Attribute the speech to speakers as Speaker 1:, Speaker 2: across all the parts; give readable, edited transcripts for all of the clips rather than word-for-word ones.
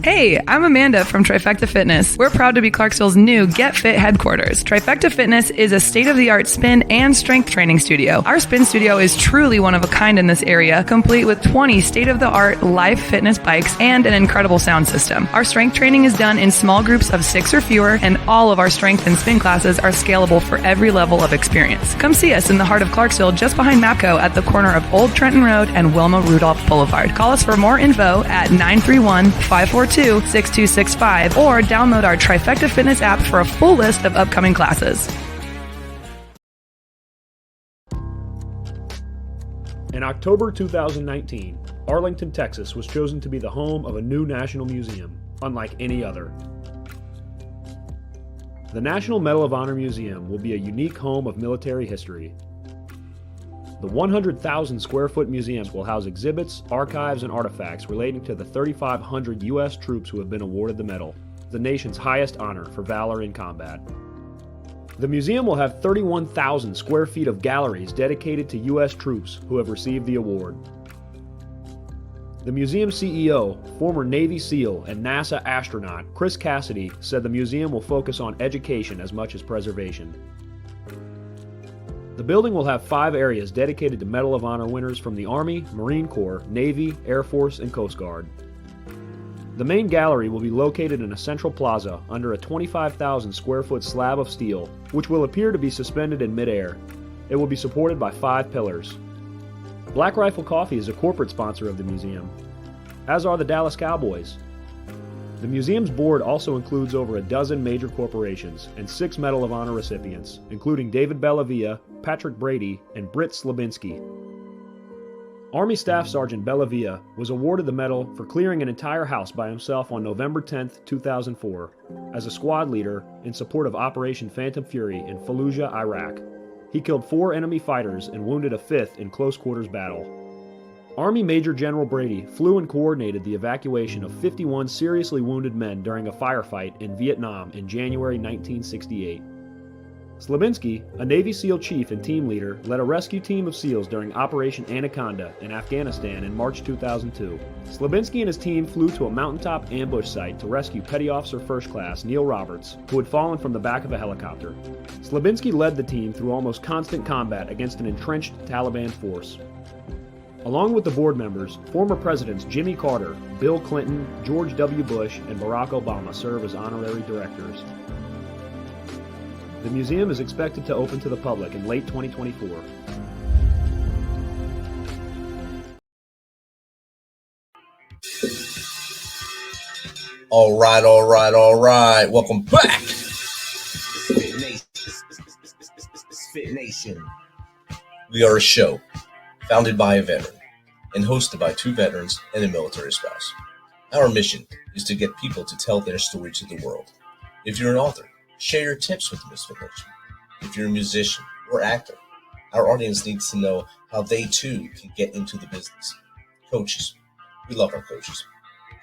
Speaker 1: Hey, I'm Amanda from Trifecta Fitness. We're proud to be Clarksville's new Get Fit headquarters. Trifecta Fitness is a state-of-the-art spin and strength training studio. Our spin studio is truly one of a kind in this area, complete with 20 state-of-the-art live fitness bikes and an incredible sound system. Our strength training is done in small groups of 6 or fewer, and all of our strength and spin classes are scalable for every level of experience. Come see us in the heart of Clarksville, just behind MAPCO at the corner of Old Trenton Road and Wilma Rudolph Boulevard. Call us for more info at 931-542-6265 or download our Trifecta Fitness app for a full list of upcoming classes.
Speaker 2: In October 2019, Arlington, Texas was chosen to be the home of a new national museum, unlike any other. The National Medal of Honor Museum will be a unique home of military history. The 100,000 square foot museum will house exhibits, archives, and artifacts relating to the 3,500 U.S. troops who have been awarded the medal, the nation's highest honor for valor in combat. The museum will have 31,000 square feet of galleries dedicated to U.S. troops who have received the award. The museum CEO, former Navy SEAL and NASA astronaut Chris Cassidy, said the museum will focus on education as much as preservation. The building will have 5 areas dedicated to Medal of Honor winners from the Army, Marine Corps, Navy, Air Force, and Coast Guard. The main gallery will be located in a central plaza under a 25,000 square foot slab of steel, which will appear to be suspended in midair. It will be supported by 5 pillars. Black Rifle Coffee is a corporate sponsor of the museum, as are the Dallas Cowboys. The museum's board also includes over a dozen major corporations and 6 Medal of Honor recipients, including David Bellavia, Patrick Brady, and Britt Slabinski. Army Staff Sergeant Bellavia was awarded the medal for clearing an entire house by himself on November 10, 2004, as a squad leader in support of Operation Phantom Fury in Fallujah, Iraq. He killed 4 enemy fighters and wounded a 5th in close quarters battle. Army Major General Brady flew and coordinated the evacuation of 51 seriously wounded men during a firefight in Vietnam in January 1968. Slabinski, a Navy SEAL chief and team leader, led a rescue team of SEALs during Operation Anaconda in Afghanistan in March 2002. Slabinski and his team flew to a mountaintop ambush site to rescue Petty Officer First Class Neil Roberts, who had fallen from the back of a helicopter. Slabinski led the team through almost constant combat against an entrenched Taliban force. Along with the board members, former presidents Jimmy Carter, Bill Clinton, George W. Bush, and Barack Obama serve as honorary directors. The museum is expected to open to the public in late 2024.
Speaker 3: All right. Welcome back. Misfit Nation. We are a show founded by a veteran and hosted by 2 veterans and a military spouse. Our mission is to get people to tell their story to the world. If you're an author, share your tips with the Misfit Nation. If you're a musician or actor, our audience needs to know how they too can get into the business. Coaches, we love our coaches.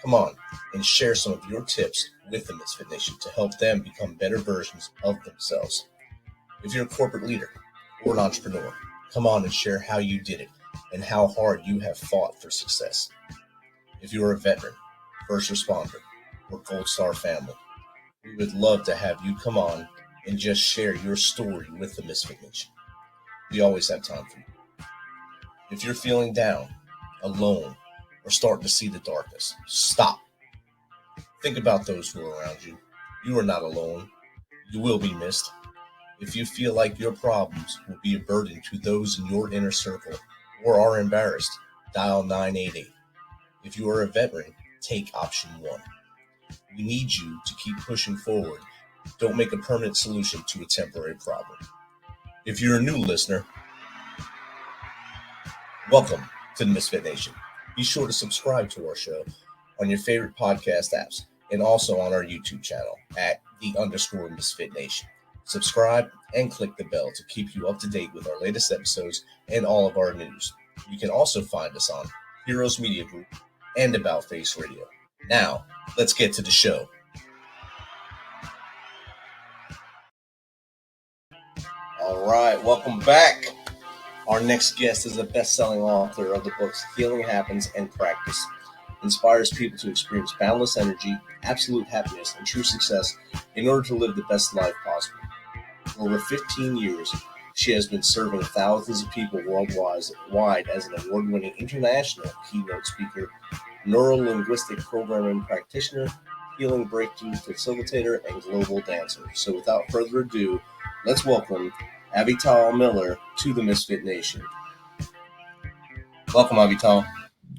Speaker 3: Come on and share some of your tips with the Misfit Nation to help them become better versions of themselves. If you're a corporate leader or an entrepreneur, come on and share how you did it and how hard you have fought for success. If you are a veteran, first responder, or Gold Star family, we would love to have you come on and just share your story with the Misfit Nation. We always have time for you. If you're feeling down, alone, or starting to see the darkness, stop. Think about those who are around you. You are not alone. You will be missed. If you feel like your problems will be a burden to those in your inner circle or are embarrassed, dial 988. If you are a veteran, take option 1. We need you to keep pushing forward. Don't make a permanent solution to a temporary problem. If you're a new listener, welcome to the Misfit Nation. Be sure to subscribe to our show on your favorite podcast apps and also on our YouTube channel at @_Misfit Nation. Subscribe and click the bell to keep you up to date with our latest episodes and all of our news. You can also find us on Heroes Media Group and About Face Radio. Now, let's get to the show. All right, welcome back. Our next guest is a best-selling author of the books Healing Happens and Practice. inspires people to experience boundless energy, absolute happiness, and true success in order to live the best life possible. For over 15 years, she has been serving thousands of people worldwide as an award-winning international keynote speaker, neurolinguistic programming practitioner, healing breakthrough facilitator, and global dancer. So without further ado, let's welcome Avital Miller to the Misfit Nation. Welcome, Avital.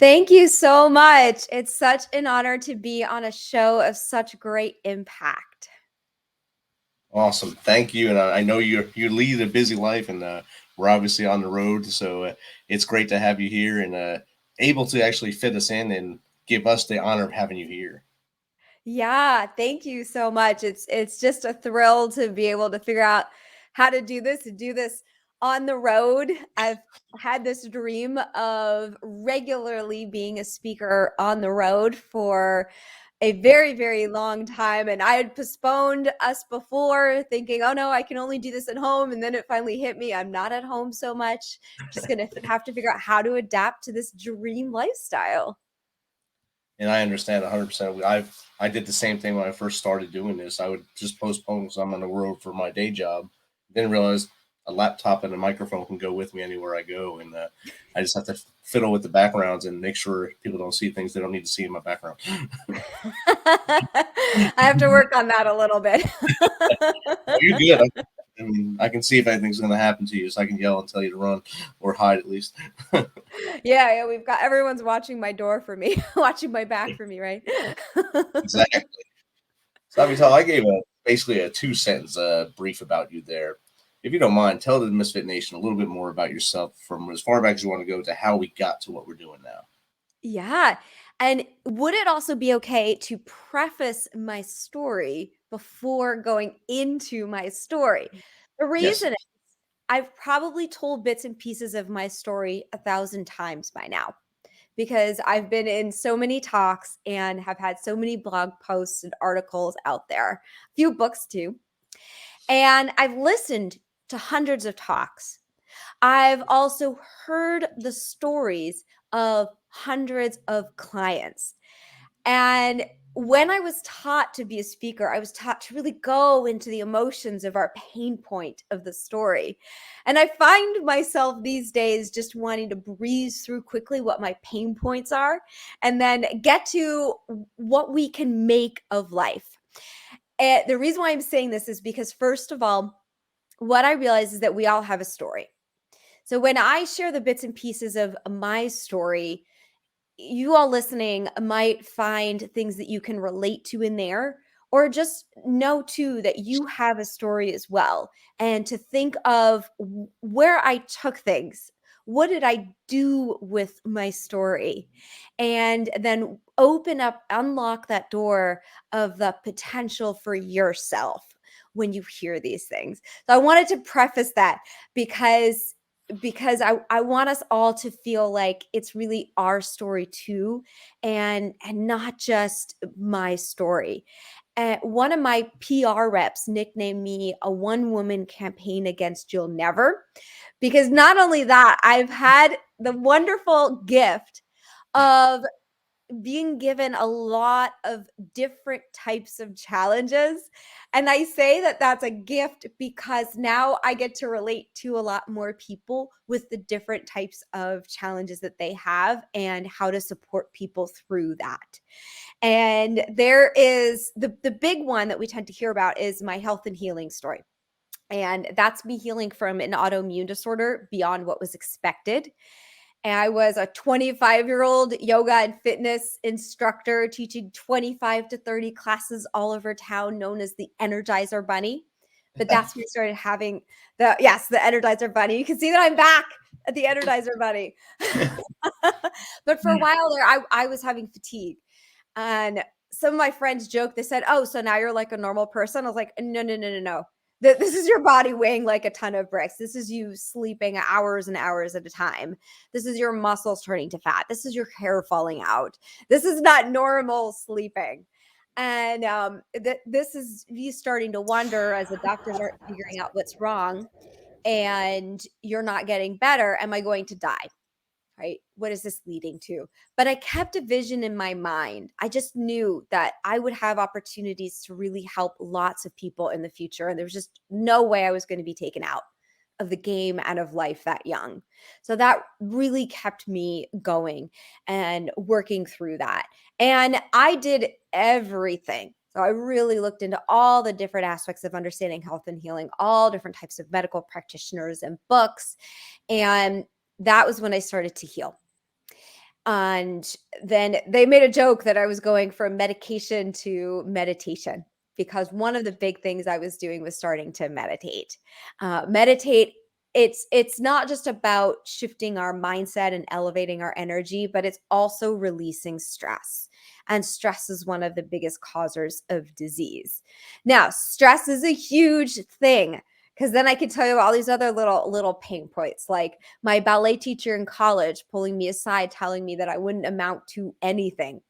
Speaker 4: Thank you so much. It's such an honor to be on a show of such great impact.
Speaker 3: Awesome. Thank you. And I know you lead a busy life, and we're obviously on the road. So it's great to have you here and able to actually fit us in and give us the honor of having you here.
Speaker 4: Yeah, thank you so much. It's just a thrill to be able to figure out how to do this on the road. I've had this dream of regularly being a speaker on the road for a very, very long time. And I had postponed us before, thinking, oh no, I can only do this at home. And then it finally hit me. I'm not at home so much. Just going to have to figure out how to adapt to this dream lifestyle.
Speaker 3: And I understand 100%. I did the same thing when I first started doing this. I would just postpone because I'm on the road for my day job. Didn't realize a laptop and a microphone can go with me anywhere I go. And I just have to fiddle with the backgrounds and make sure people don't see things they don't need to see in my background.
Speaker 4: I have to work on that a little bit.
Speaker 3: You're good. I mean, I can see if anything's going to happen to you, so I can yell and tell you to run or hide at least.
Speaker 4: Yeah, we've got everyone's watching my door for me, watching my back for me, right?
Speaker 3: Exactly. So, Avital, I gave basically a 2-sentence brief about you there. If you don't mind, tell the Misfit Nation a little bit more about yourself, from as far back as you want to go to how we got to what we're doing now.
Speaker 4: Yeah. And would it also be okay to preface my story before going into my story? The reason is I've probably told bits and pieces of my story 1,000 times by now, because I've been in so many talks and have had so many blog posts and articles out there, a few books too. And I've listened to hundreds of talks. I've also heard the stories of hundreds of clients. And when I was taught to be a speaker, I was taught to really go into the emotions of our pain point of the story. And I find myself these days just wanting to breeze through quickly what my pain points are and then get to what we can make of life. And the reason why I'm saying this is because, first of all, what I realize is that we all have a story. So when I share the bits and pieces of my story, you all listening might find things that you can relate to in there, or just know too that you have a story as well. And to think of where I took things, what did I do with my story? And then unlock that door of the potential for yourself when you hear these things. So I wanted to preface that because I want us all to feel like it's really our story too, and not just my story. One of my PR reps nicknamed me a one-woman campaign against You'll Never, because not only that, I've had the wonderful gift of being given a lot of different types of challenges. And I say that that's a gift because now I get to relate to a lot more people with the different types of challenges that they have and how to support people through that. And there is the big one that we tend to hear about is my health and healing story. And that's me healing from an autoimmune disorder beyond what was expected. And I was a 25-year-old yoga and fitness instructor teaching 25 to 30 classes all over town, known as the Energizer Bunny. But that's when we started having the Energizer Bunny. You can see that I'm back at the Energizer Bunny. But for a while there, I was having fatigue. And some of my friends joked, they said, oh, so now you're like a normal person? I was like, no. This is your body weighing like a ton of bricks. This is you sleeping hours and hours at a time. This is your muscles turning to fat. This is your hair falling out. This is not normal sleeping. And this is you starting to wonder as the doctors aren't figuring out what's wrong and you're not getting better. Am I going to die? right? What is this leading to? But I kept a vision in my mind. I just knew that I would have opportunities to really help lots of people in the future. And there was just no way I was going to be taken out of the game and of life that young. So that really kept me going and working through that. And I did everything. So I really looked into all the different aspects of understanding health and healing, all different types of medical practitioners and books. And that was when I started to heal. And then they made a joke that I was going from medication to meditation, because one of the big things I was doing was starting to meditate. Meditate, it's not just about shifting our mindset and elevating our energy, but it's also releasing stress. And stress is one of the biggest causers of disease. Now, stress is a huge thing, because then I could tell you all these other little pain points, like my ballet teacher in college pulling me aside, telling me that I wouldn't amount to anything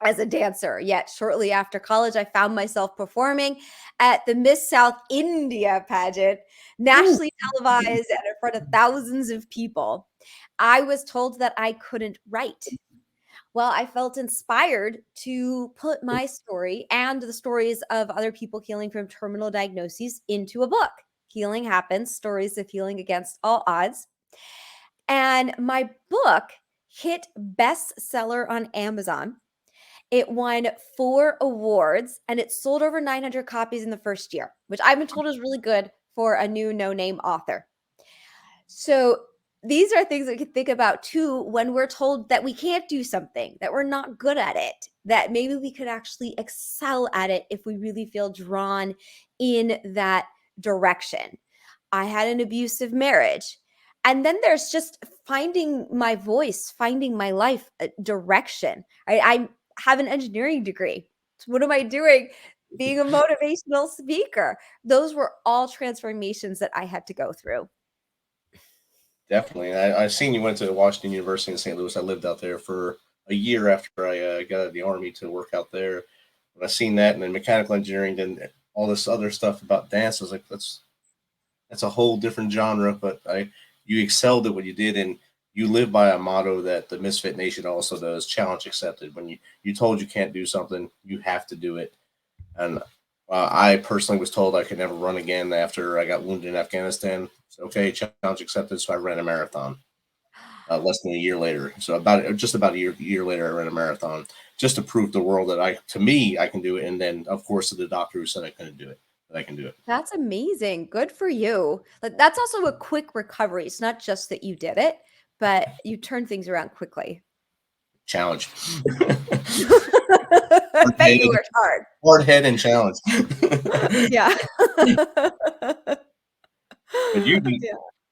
Speaker 4: as a dancer. Yet shortly after college, I found myself performing at the Miss South India pageant, nationally televised and in front of thousands of people. I was told that I couldn't write. Well, I felt inspired to put my story and the stories of other people healing from terminal diagnoses into a book. Healing Happens, Stories of Healing Against All Odds. And my book hit bestseller on Amazon. It won 4 awards and it sold over 900 copies in the first year, which I've been told is really good for a new no-name author. So these are things that we can think about too when we're told that we can't do something, that we're not good at it, that maybe we could actually excel at it if we really feel drawn in that direction. I had an abusive marriage. And then there's just finding my voice, finding my life direction. I have an engineering degree. So what am I doing? Being a motivational speaker. Those were all transformations that I had to go through.
Speaker 3: Definitely. I seen you went to Washington University in St. Louis. I lived out there for a year after I got out of the Army to work out there. When I seen that, and then mechanical engineering and all this other stuff about dance, I was like, that's a whole different genre. But you excelled at what you did, and you live by a motto that the Misfit Nation also does: challenge accepted. When you told you can't do something, you have to do it. And I personally was told I could never run again after I got wounded in Afghanistan. So, okay, challenge accepted. So I ran a marathon less than a year later. So just about a year later, I ran a marathon just to prove to the world that I can do it. And then, of course, to the doctor who said I couldn't do it, that I can do it.
Speaker 4: That's amazing. Good for you. That's also a quick recovery. It's not just that you did it, but you turn things around quickly.
Speaker 3: Challenge.
Speaker 4: I bet you worked hard.
Speaker 3: Hard head and challenge.
Speaker 4: Yeah.
Speaker 3: But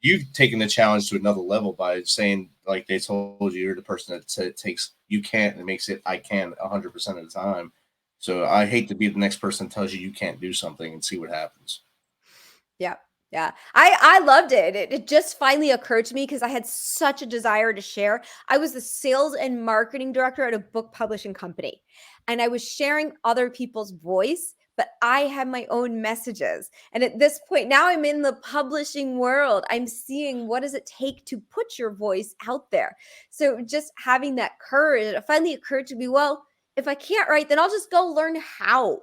Speaker 3: you've taken the challenge to another level by saying, like they told you, you're the person that said it takes you can't and makes it I can 100% of the time. So I hate to be the next person that tells you can't do something and see what happens.
Speaker 4: Yeah. Yeah. I loved it. It just finally occurred to me because I had such a desire to share. I was the sales and marketing director at a book publishing company, and I was sharing other people's voice, but I had my own messages. And at this point, now I'm in the publishing world. I'm seeing what does it take to put your voice out there. So just having that courage, it finally occurred to me, well, if I can't write, then I'll just go learn how.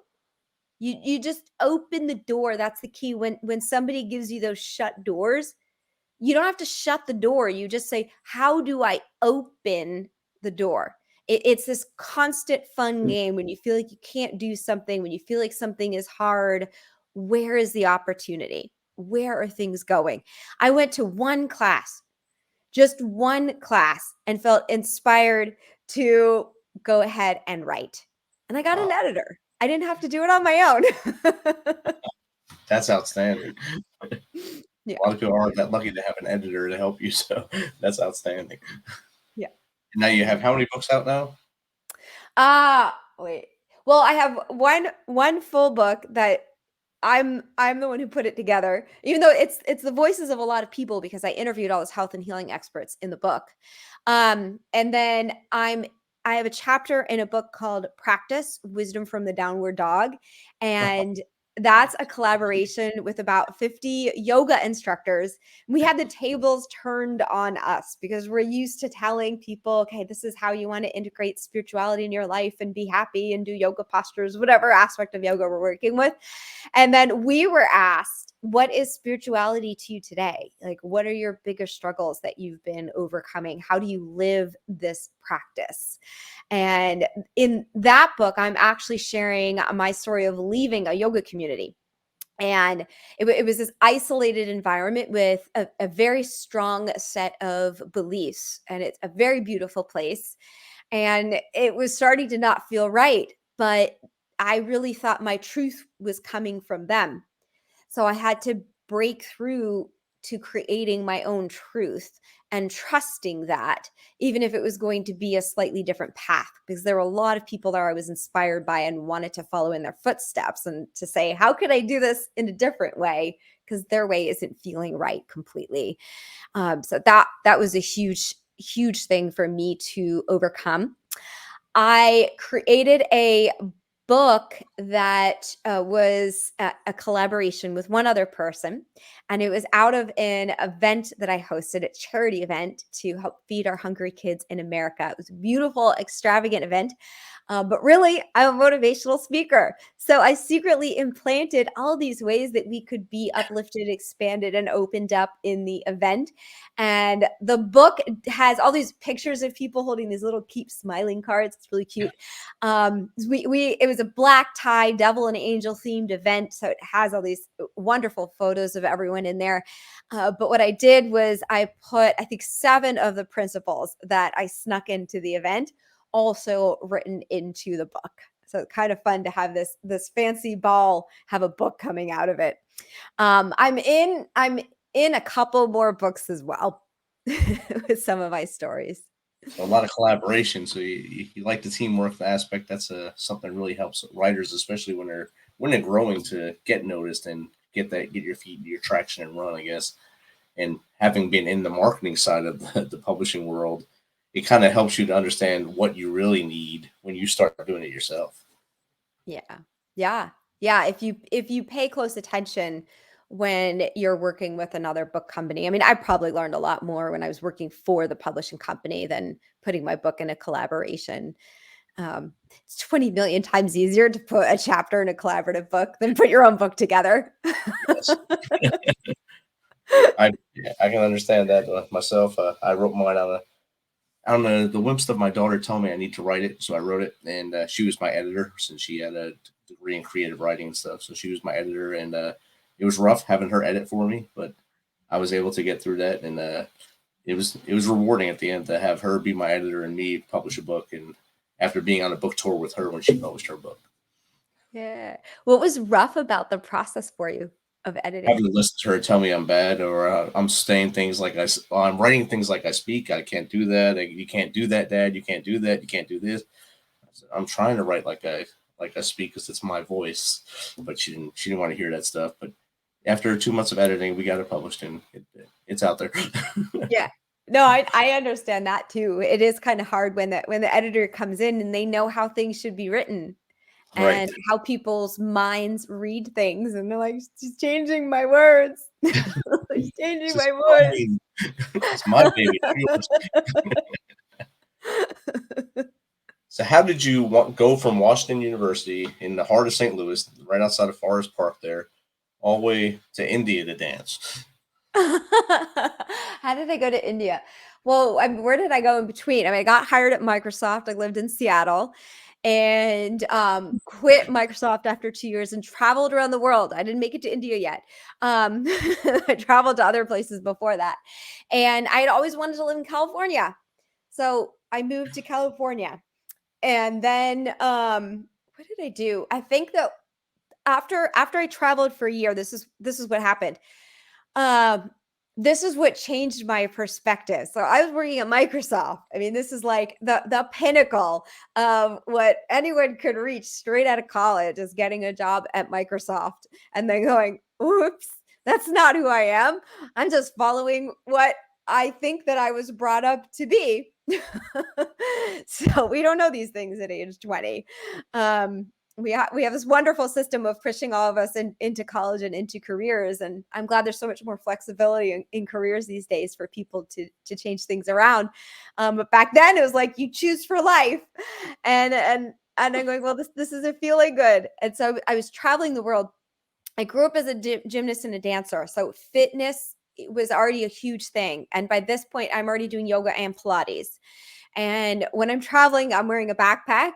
Speaker 4: You just open the door. That's the key. When somebody gives you those shut doors, you don't have to shut the door. You just say, how do I open the door? It's this constant fun game. When you feel like you can't do something, when you feel like something is hard, where is the opportunity? Where are things going? I went to one class, just one class, and felt inspired to go ahead and write. And I got an editor. I didn't have to do it on my own.
Speaker 3: That's outstanding.
Speaker 4: Yeah.
Speaker 3: A lot of people aren't that lucky to have an editor to help you, so that's outstanding.
Speaker 4: Yeah.
Speaker 3: And now you have how many books out now?
Speaker 4: Wait. Well, I have one full book that I'm the one who put it together, even though it's the voices of a lot of people because I interviewed all those health and healing experts in the book. And then I have a chapter in a book called Practice: Wisdom from the Downward Dog. And that's a collaboration with about 50 yoga instructors. We had the tables turned on us because we're used to telling people, okay, this is how you want to integrate spirituality in your life and be happy and do yoga postures, whatever aspect of yoga we're working with. And then we were asked, what is spirituality to you today? Like, what are your biggest struggles that you've been overcoming? How do you live this practice? And in that book, I'm actually sharing my story of leaving a yoga community. And it was this isolated environment with a very strong set of beliefs. And it's a very beautiful place. And it was starting to not feel right. But I really thought my truth was coming from them. So I had to break through to creating my own truth and trusting that, even if it was going to be a slightly different path, because there were a lot of people there I was inspired by and wanted to follow in their footsteps and to say, how could I do this in a different way? Because their way isn't feeling right completely. So that was a huge thing for me to overcome. I created a book that was a collaboration with one other person, and it was out of an event that I hosted, a charity event to help feed our hungry kids in America. It was a beautiful, extravagant event. But really, I'm a motivational speaker. So I secretly implanted all these ways that we could be uplifted, expanded, and opened up in the event. And the book has all these pictures of people holding these little keep smiling cards. It's really cute. It was a black tie, devil and angel themed event. So it has all these wonderful photos of everyone in there. But what I did was I put, I think, 7 of the principles that I snuck into the event also written into the book. So it's kind of fun to have this fancy ball have a book coming out of it. I'm in a couple more books as well with some of my stories.
Speaker 3: So a lot of collaboration. So you like the teamwork aspect. That's something that really helps writers, especially when they're growing, to get noticed and get your feet, your traction and run, I guess. And having been in the marketing side of the publishing world, it kind of helps you to understand what you really need when you start doing it yourself.
Speaker 4: Yeah. If you pay close attention when you're working with another book company, I mean, I probably learned a lot more when I was working for the publishing company than putting my book in a collaboration. It's 20 million times easier to put a chapter in a collaborative book than put your own book together.
Speaker 3: Yes. I can understand that myself. I wrote mine on the whim stuff. My daughter told me I need to write it, so I wrote it, and she was my editor since she had a degree in creative writing and stuff. So she was my editor, and it was rough having her edit for me, but I was able to get through that, and it was rewarding at the end to have her be my editor and me publish a book. And after being on a book tour with her when she published her book.
Speaker 4: Yeah. What was rough about the process for you of editing?
Speaker 3: Having to listen to her tell me I'm bad, or I'm saying things like I'm writing things like I speak. I can't do that. You can't do that, Dad. You can't do that. You can't do this. I'm trying to write like I speak because it's my voice, but she didn't want to hear that stuff. But after 2 months of editing, we got it published, and it's out there.
Speaker 4: Yeah. No, I understand that too. It is kind of hard when the editor comes in and they know how things should be written and
Speaker 3: Right.
Speaker 4: how people's minds read things, and they're like, she's changing my words. She's changing my voice.
Speaker 3: It's my baby. So how did you go from Washington University in the heart of St. Louis, right outside of Forest Park there, all the way to India to dance?
Speaker 4: How did I go to India? Well, where did I go in between? I mean, I got hired at Microsoft. I lived in Seattle and quit Microsoft after 2 years and traveled around the world. I didn't make it to India yet. I traveled to other places before that. And I had always wanted to live in California. So I moved to California. And then what did I do? I think that after I traveled for a year, this is what happened. This is what changed my perspective. So I was working at Microsoft. I mean, this is like the pinnacle of what anyone could reach straight out of college, is getting a job at Microsoft and then going, oops, that's not who I am. I'm just following what I think that I was brought up to be. So we don't know these things at age 20. we have this wonderful system of pushing all of us into college and into careers. And I'm glad there's so much more flexibility in careers these days for people to change things around. But back then it was like you choose for life. And I'm going, well, this isn't feeling good. And so I was traveling the world. I grew up as a gymnast and a dancer. So fitness was already a huge thing. And by this point, I'm already doing yoga and Pilates. And when I'm traveling, I'm wearing a backpack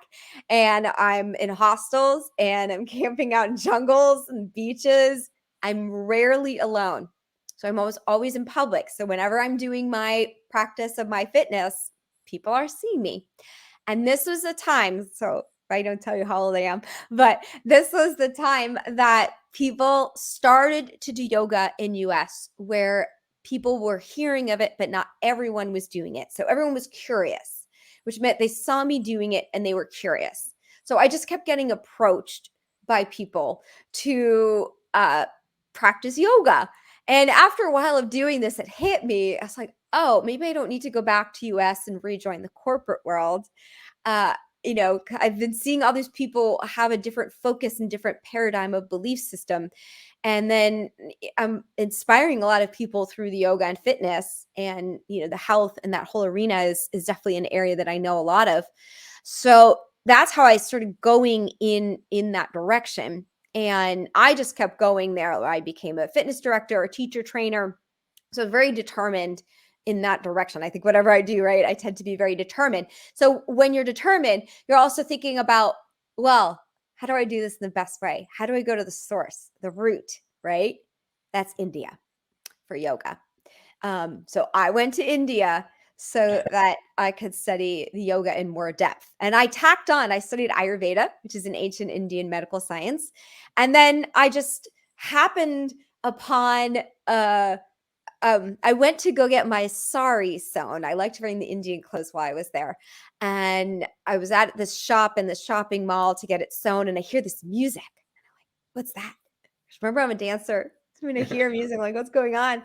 Speaker 4: and I'm in hostels and I'm camping out in jungles and beaches. I'm rarely alone. So I'm always in public. So whenever I'm doing my practice of my fitness, people are seeing me. And this was a time, so I don't tell you how old I am, but this was the time that people started to do yoga in US, where people were hearing of it, but not everyone was doing it. So everyone was curious, which meant they saw me doing it and they were curious. So I just kept getting approached by people to practice yoga. And after a while of doing this, it hit me. I was like, oh, maybe I don't need to go back to US and rejoin the corporate world. I've been seeing all these people have a different focus and different paradigm of belief system. And then I'm inspiring a lot of people through the yoga and fitness, and, the health and that whole arena is definitely an area that I know a lot of. So that's how I started going in that direction. And I just kept going there. I became a fitness director, a teacher trainer. So very determined in that direction. I think whatever I do, right, I tend to be very determined. So when you're determined, you're also thinking about, well, how do I do this in the best way? How do I go to the source, the root, right? That's India for yoga. So I went to India so that I could study the yoga in more depth. And I studied Ayurveda, which is an ancient Indian medical science. And then I just happened upon I went to go get my sari sewn. I liked wearing the Indian clothes while I was there. And I was at this shop in the shopping mall to get it sewn. And I hear this music. And I'm like, what's that? Remember, I'm a dancer. So when I hear music, I'm like, what's going on?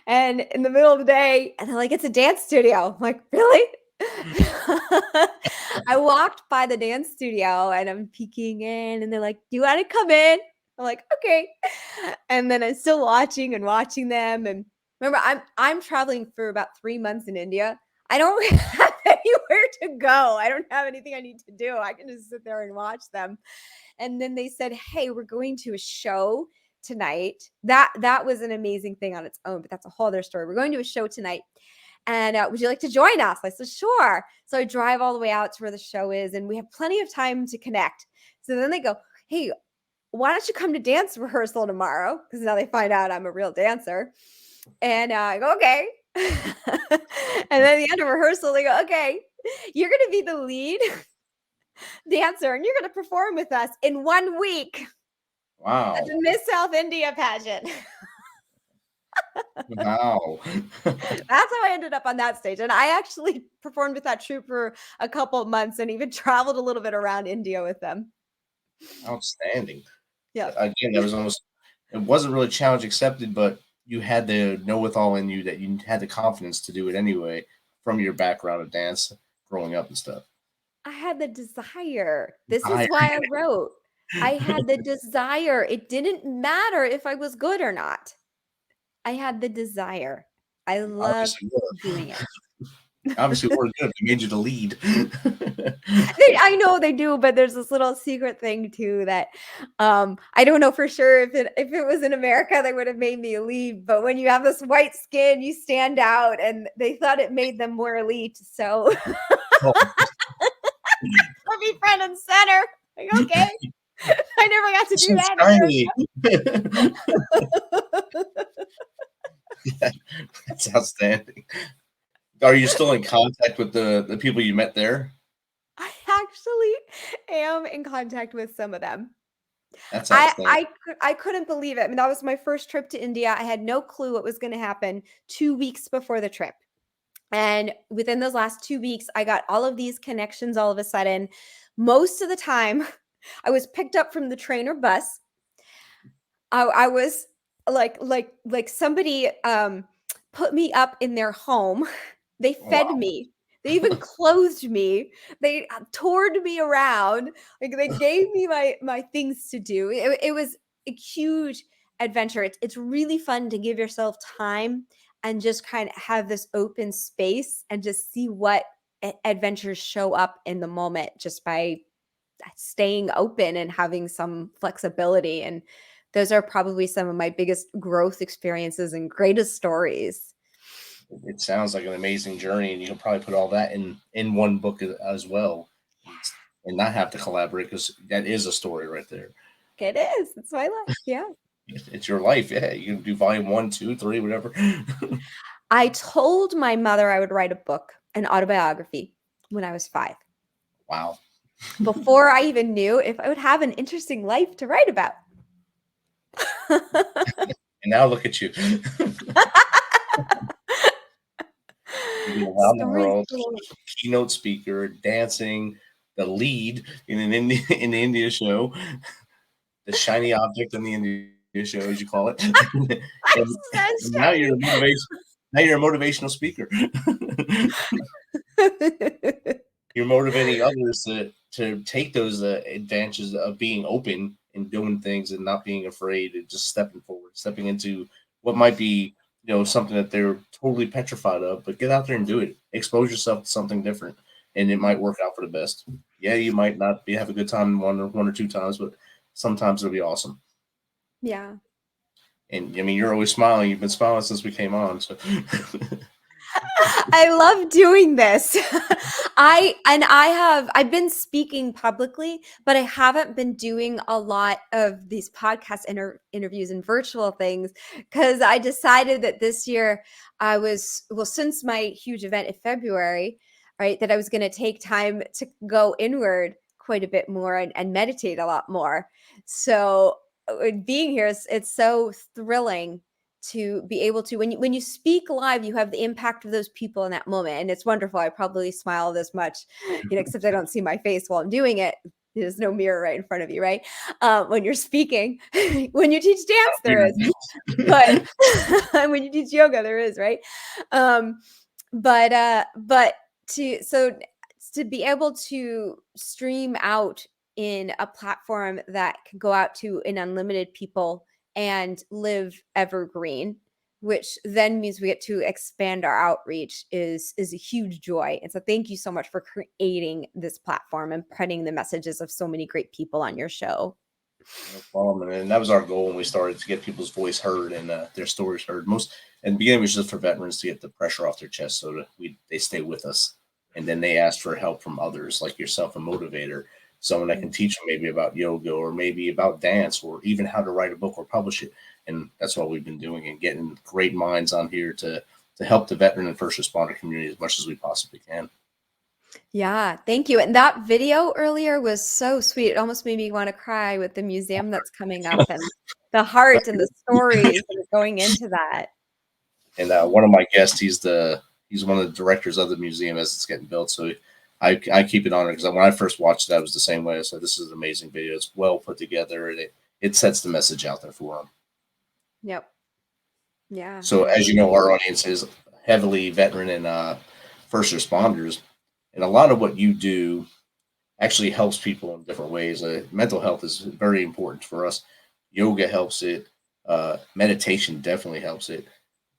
Speaker 4: And in the middle of the day, and they're like, it's a dance studio. I'm like, really? I walked by the dance studio and I'm peeking in, and they're like, do you want to come in? I'm like, okay. And then I'm still watching them. And remember, I'm traveling for about 3 months in India. I don't have anywhere to go. I don't have anything I need to do. I can just sit there and watch them. And then they said, hey, we're going to a show tonight. That was an amazing thing on its own, but that's a whole other story. We're going to a show tonight. And would you like to join us? I said, sure. So I drive all the way out to where the show is, and we have plenty of time to connect. So then they go, hey, why don't you come to dance rehearsal tomorrow? Because now they find out I'm a real dancer. And I go, okay. And then at the end of rehearsal, they go, okay, you're going to be the lead dancer and you're going to perform with us in 1 week.
Speaker 5: Wow.
Speaker 4: At the Miss South India pageant.
Speaker 5: Wow.
Speaker 4: That's how I ended up on that stage. And I actually performed with that troupe for a couple of months and even traveled a little bit around India with them.
Speaker 5: Outstanding.
Speaker 4: Yeah.
Speaker 5: Again, it wasn't really challenge accepted, but you had the know-it-all in you that you had the confidence to do it anyway from your background of dance growing up and stuff.
Speaker 4: I had the desire. This is why I wrote. I had the desire. It didn't matter if I was good or not. I had the desire. I loved doing it.
Speaker 5: Obviously, we're good. They made you the lead.
Speaker 4: I know they do, but there's this little secret thing too that I don't know for sure if it was in America, they would have made me a lead. But when you have this white skin, you stand out, and they thought it made them more elite. So I'll be front and center. Like, okay. I never got to do that.
Speaker 5: Yeah, that's outstanding. Are you still in contact with the people you met there?
Speaker 4: I actually am in contact with some of them.
Speaker 5: That's outstanding.
Speaker 4: I couldn't believe it. I mean, that was my first trip to India. I had no clue what was going to happen 2 weeks before the trip. And within those last 2 weeks, I got all of these connections all of a sudden. Most of the time, I was picked up from the train or bus. I was like somebody put me up in their home. They fed me. They even clothed me. They toured me around. Like they gave me my things to do. It was a huge adventure. It's really fun to give yourself time and just kind of have this open space and just see what adventures show up in the moment just by staying open and having some flexibility. And those are probably some of my biggest growth experiences and greatest stories.
Speaker 5: It sounds like an amazing journey, and you can probably put all that in one book as well, and not have to collaborate, because that is a story right there.
Speaker 4: It is. It's my life. Yeah.
Speaker 5: It's your life. Yeah, you can do volume 1, 2, 3, whatever.
Speaker 4: I told my mother I would write a book, an autobiography, when I was 5.
Speaker 5: Wow.
Speaker 4: Before I even knew if I would have an interesting life to write about.
Speaker 5: And now look at you. You go around the world, keynote speaker, dancing, the lead in an in the India show, the shiny object in the India show, as you call it. and now you're a motivational speaker. You're motivating others to take those advantages of being open and doing things and not being afraid and just stepping forward, stepping into what might be, something that they're totally petrified of, but get out there and do it. Expose yourself to something different, and it might work out for the best. Yeah, you might not have a good time one or two times, but sometimes it'll be awesome.
Speaker 4: Yeah.
Speaker 5: And I mean, you're always smiling. You've been smiling since we came on. So
Speaker 4: I love doing this. I've been speaking publicly, but I haven't been doing a lot of these podcast interviews and virtual things, because I decided that this year since my huge event in February, right, that I was going to take time to go inward quite a bit more and meditate a lot more. So being here, it's so thrilling to be able to, when you speak live, you have the impact of those people in that moment. And it's wonderful. I probably smile this much, except I don't see my face while I'm doing it. There's no mirror right in front of you, right? When you're speaking, when you teach dance, there is, but when you teach yoga, there is, right? But to be able to stream out in a platform that can go out to an unlimited people and live evergreen, which then means we get to expand our outreach, is a huge joy. And so thank you so much for creating this platform and spreading the messages of so many great people on your show.
Speaker 5: No problem. And that was our goal when we started, to get people's voice heard and their stories heard. Most in the beginning was just for veterans to get the pressure off their chest, so that they stay with us. And then they ask for help from others like yourself, a motivator, someone that can teach them maybe about yoga or maybe about dance or even how to write a book or publish it. And that's what we've been doing, and getting great minds on here to help the veteran and first responder community as much as we possibly can.
Speaker 4: Yeah, thank you. And that video earlier was so sweet. It almost made me want to cry with the museum that's coming up and the heart and the stories that are going into that.
Speaker 5: And one of my guests, he's one of the directors of the museum as it's getting built. So I keep it on it, because when I first watched it, I was the same way. I said, this is an amazing video. It's well put together, and it sets the message out there for them.
Speaker 4: Yep. Yeah.
Speaker 5: So as you know, our audience is heavily veteran and first responders. And a lot of what you do actually helps people in different ways. Mental health is very important for us. Yoga helps it. Meditation definitely helps it.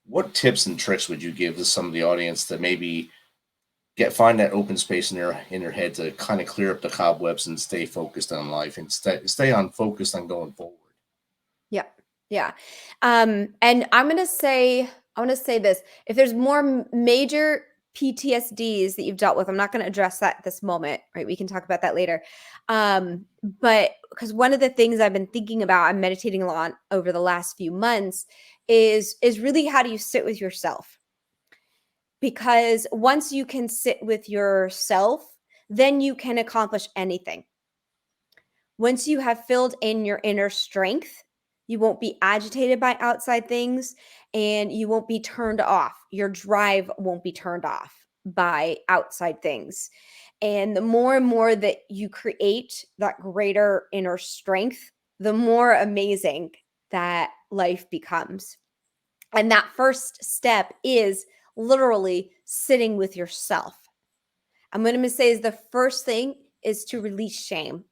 Speaker 5: What tips and tricks would you give to some of the audience that maybe find that open space in their head to kind of clear up the cobwebs and stay focused on life and stay focused on going forward?
Speaker 4: Yeah. And I want to say this: if there's more major PTSDs that you've dealt with, I'm not going to address that at this moment, right? We can talk about that later. But because one of the things I've been thinking about, I'm meditating a lot over the last few months, is really, how do you sit with yourself? Because once you can sit with yourself, then you can accomplish anything. Once you have filled in your inner strength, you won't be agitated by outside things, and you won't be turned off. Your drive won't be turned off by outside things. And the more and more that you create that greater inner strength, the more amazing that life becomes. And that first step is literally sitting with yourself. I'm going to say is the first thing is to release shame.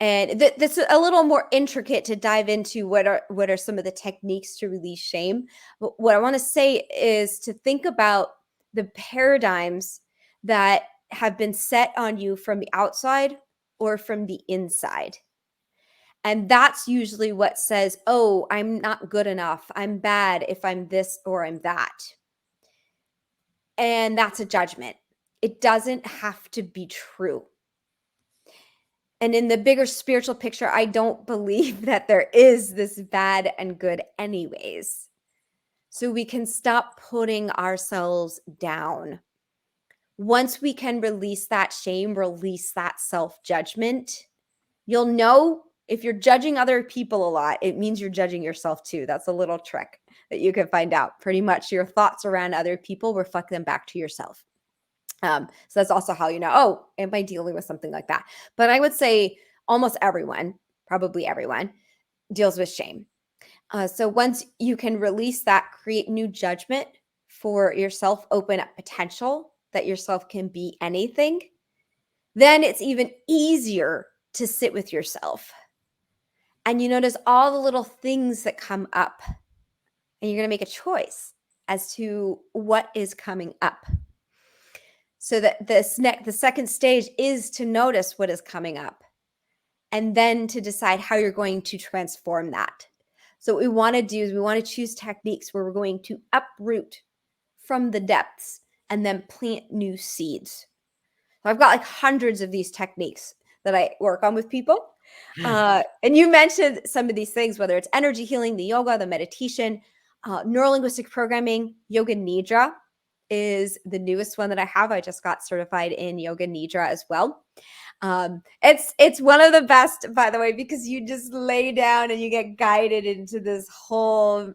Speaker 4: And that's a little more intricate to dive into what are some of the techniques to release shame. But what I want to say is to think about the paradigms that have been set on you from the outside or from the inside. And that's usually what says, oh, I'm not good enough. I'm bad if I'm this or I'm that. And that's a judgment. It doesn't have to be true. And in the bigger spiritual picture, I don't believe that there is this bad and good anyways. So we can stop putting ourselves down. Once we can release that shame, release that self-judgment, you'll know if you're judging other people a lot, it means you're judging yourself too. That's a little trick that you can find out. Pretty much your thoughts around other people reflect them back to yourself. So that's also how you know, oh, am I dealing with something like that? But I would say almost everyone, probably everyone, deals with shame. So once you can release that, create new judgment for yourself, open up potential that yourself can be anything, then it's even easier to sit with yourself. And you notice all the little things that come up. And you're going to make a choice as to what is coming up. So that the second stage is to notice what is coming up and then to decide how you're going to transform that. So what we want to do is we want to choose techniques where we're going to uproot from the depths and then plant new seeds. So I've got like hundreds of these techniques that I work on with people. And you mentioned some of these things, whether it's energy healing, the yoga, the meditation, neurolinguistic programming, yoga nidra is the newest one that I have. I just got certified in yoga nidra as well. It's one of the best, by the way, because you just lay down and you get guided into this whole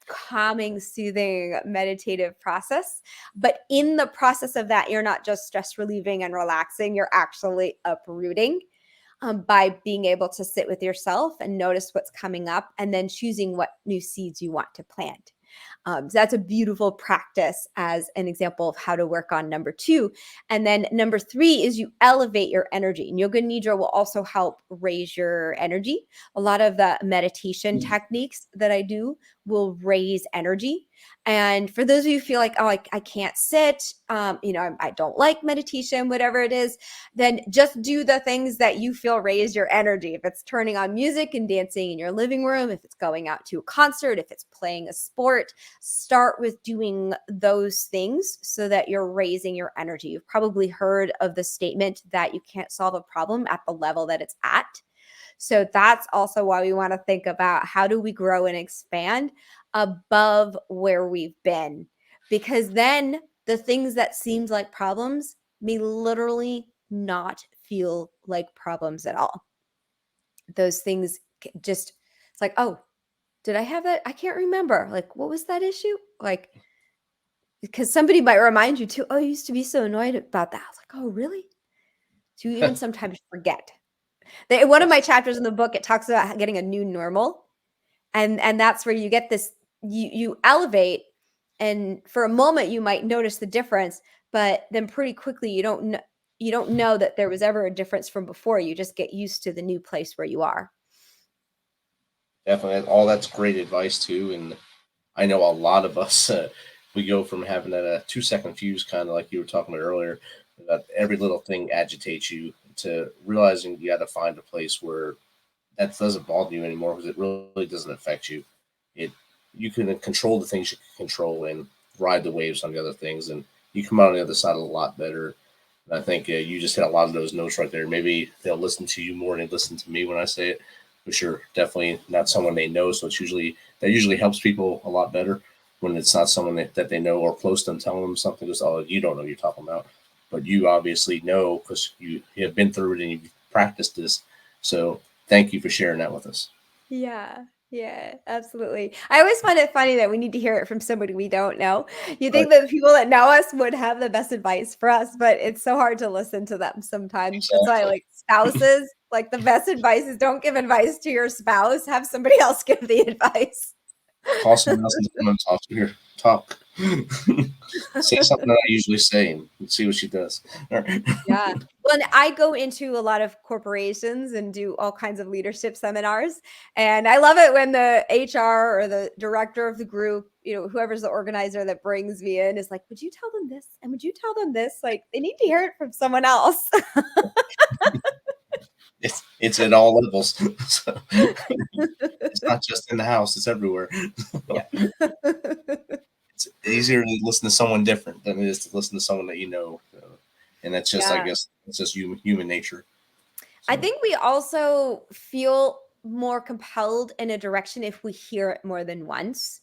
Speaker 4: calming, soothing, meditative process. But in the process of that, you're not just stress relieving and relaxing, you're actually uprooting by being able to sit with yourself and notice what's coming up and then choosing what new seeds you want to plant. So that's a beautiful practice as an example of how to work on number 2. And then number 3 is you elevate your energy. And yoga nidra will also help raise your energy. A lot of the meditation techniques that I do will raise energy. And for those of you who feel like, oh, I can't sit, I don't like meditation, whatever it is, then just do the things that you feel raise your energy. If it's turning on music and dancing in your living room, if it's going out to a concert, if it's playing a sport, start with doing those things so that you're raising your energy. You've probably heard of the statement that you can't solve a problem at the level that it's at. So that's also why we want to think about how do we grow and expand above where we've been, because then the things that seems like problems may literally not feel like problems at all. Those things just, it's like, oh, did I have that? I can't remember. Like, what was that issue? Like, because somebody might remind you too, oh, you used to be so annoyed about that. I was like, oh, really? So you even sometimes forget. One of my chapters in the book, it talks about getting a new normal. And that's where you get this, you elevate, and for a moment you might notice the difference, but then pretty quickly you don't know that there was ever a difference from before. You just get used to the new place where you are.
Speaker 5: Definitely, all that's great advice too. And I know a lot of us, we go from having that 2-second fuse, kind of like you were talking about earlier, that every little thing agitates you, to realizing you got to find a place where that doesn't bother you anymore because it really doesn't affect you. You can control the things you can control and ride the waves on the other things, and you come out on the other side a lot better. And I think you just hit a lot of those notes right there. Maybe they'll listen to you more than they listen to me when I say it, but you're definitely not someone they know. So that usually helps people a lot better when it's not someone that they know or close to them telling them something. Just, oh, you don't know what you're talking about, but you obviously know because you have been through it and you've practiced this. So thank you for sharing that with us.
Speaker 4: Yeah, absolutely. I always find it funny that we need to hear it from somebody we don't know. You think that the people that know us would have the best advice for us, but it's so hard to listen to them sometimes.
Speaker 5: Exactly.
Speaker 4: That's why, like, spouses, like, the best advice is don't give advice to your spouse. Have somebody else give the advice.
Speaker 5: Call someone else and come and talk. Say something that I usually say and see what she does.
Speaker 4: Yeah. Well, and I go into a lot of corporations and do all kinds of leadership seminars. And I love it when the HR or the director of the group, whoever's the organizer that brings me in is like, would you tell them this? And would you tell them this? Like, they need to hear it from someone else.
Speaker 5: It's at all levels. So, it's not just in the house, it's everywhere.
Speaker 4: Yeah.
Speaker 5: It's easier to listen to someone different than it is to listen to someone that you know. And that's just, I
Speaker 4: Yeah.
Speaker 5: guess, it's just human nature.
Speaker 4: I think we also feel more compelled in a direction if we hear it more than once.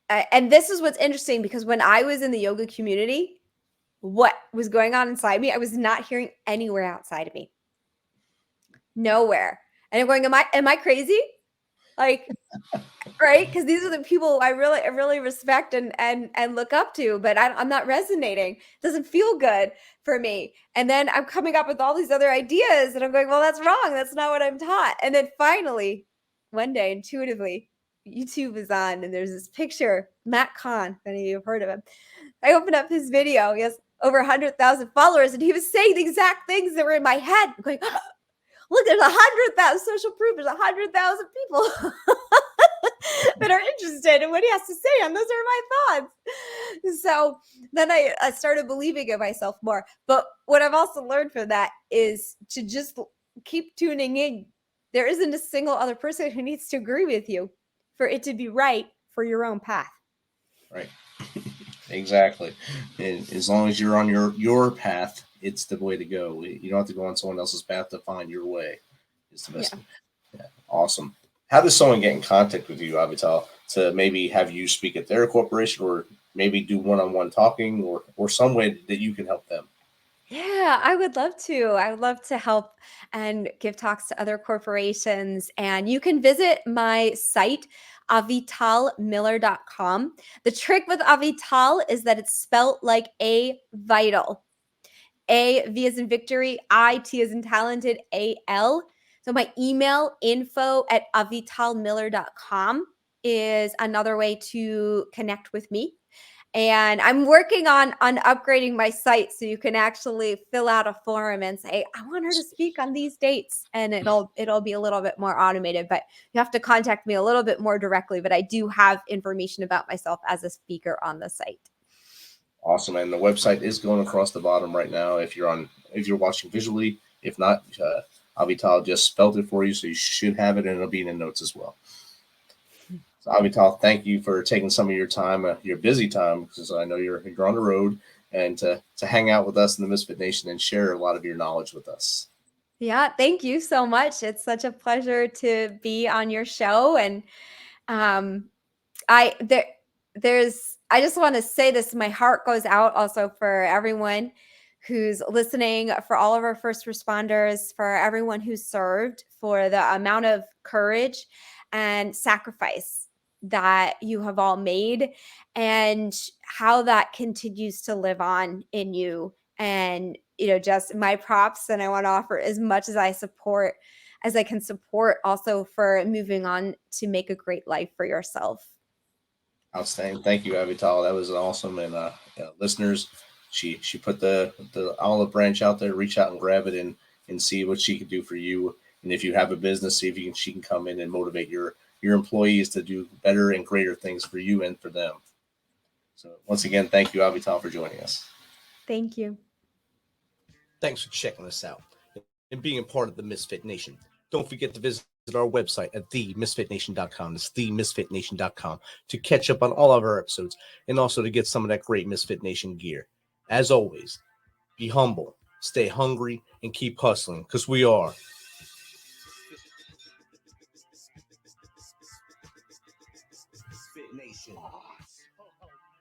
Speaker 4: And this is what's interesting, because when I was in the yoga community, what was going on inside me, I was not hearing anywhere outside of me. Nowhere. And I'm going, am I crazy? Like, right? Because these are the people I really respect and look up to, but I'm not resonating. It doesn't feel good for me. And then I'm coming up with all these other ideas, and I'm going, well, that's wrong. That's not what I'm taught. And then finally, one day, intuitively, YouTube is on, and there's this picture, Matt Kahn, if any of you have heard of him. I opened up his video. He has over 100,000 followers, and he was saying the exact things that were in my head. I'm going, look, there's 100,000 social proof. There's 100,000 people that are interested in what he has to say, and those are my thoughts. So then I started believing in myself more. But what I've also learned from that is to just keep tuning in. There isn't a single other person who needs to agree with you for it to be right for your own path.
Speaker 5: Right. Exactly. And as long as you're on your path, it's the way to go. You don't have to go on someone else's path to find your way. It's the best. Yeah. Awesome. How does someone get in contact with you, Avital, to maybe have you speak at their corporation, or maybe do one-on-one talking, or some way that you can help them?
Speaker 4: Yeah, I would love to. I would love to help and give talks to other corporations. And you can visit my site, avitalmiller.com. The trick with Avital is that it's spelt like a vital. A, V as in victory, I, T as in talented, A-L. So my email, info@avitalmiller.com, is another way to connect with me. And I'm working on upgrading my site so you can actually fill out a form and say, I want her to speak on these dates. And it'll be a little bit more automated, but you have to contact me a little bit more directly. But I do have information about myself as a speaker on the site.
Speaker 5: Awesome. And the website is going across the bottom right now if you're watching visually. If not, Avital just spelled it for you, so you should have it, and it'll be in the notes as well. So Avital, thank you for taking some of your time, your busy time, because I know you're on the road, and to hang out with us in the Misfit Nation and share a lot of your knowledge with us.
Speaker 4: Yeah, thank you so much. It's such a pleasure to be on your show. And I just want to say this. My heart goes out also for everyone who's listening, for all of our first responders, for everyone who served, for the amount of courage and sacrifice that you have all made, and how that continues to live on in you. And, just my props. And I want to offer as much as I can support, also for moving on to make a great life for yourself.
Speaker 5: Outstanding. Thank you, Avital. That was awesome. And listeners, she put the olive branch out there. Reach out and grab it and see what she can do for you. And if you have a business, see if she can come in and motivate your employees to do better and greater things for you and for them. So once again, thank you, Avital, for joining us.
Speaker 4: Thank you.
Speaker 3: Thanks for checking us out and being a part of the Misfit Nation. Don't forget to visit our website at themisfitnation.com. It's themisfitnation.com to catch up on all of our episodes and also to get some of that great Misfit Nation gear. As always, be humble, stay hungry, and keep hustling, because we are Misfit Nation.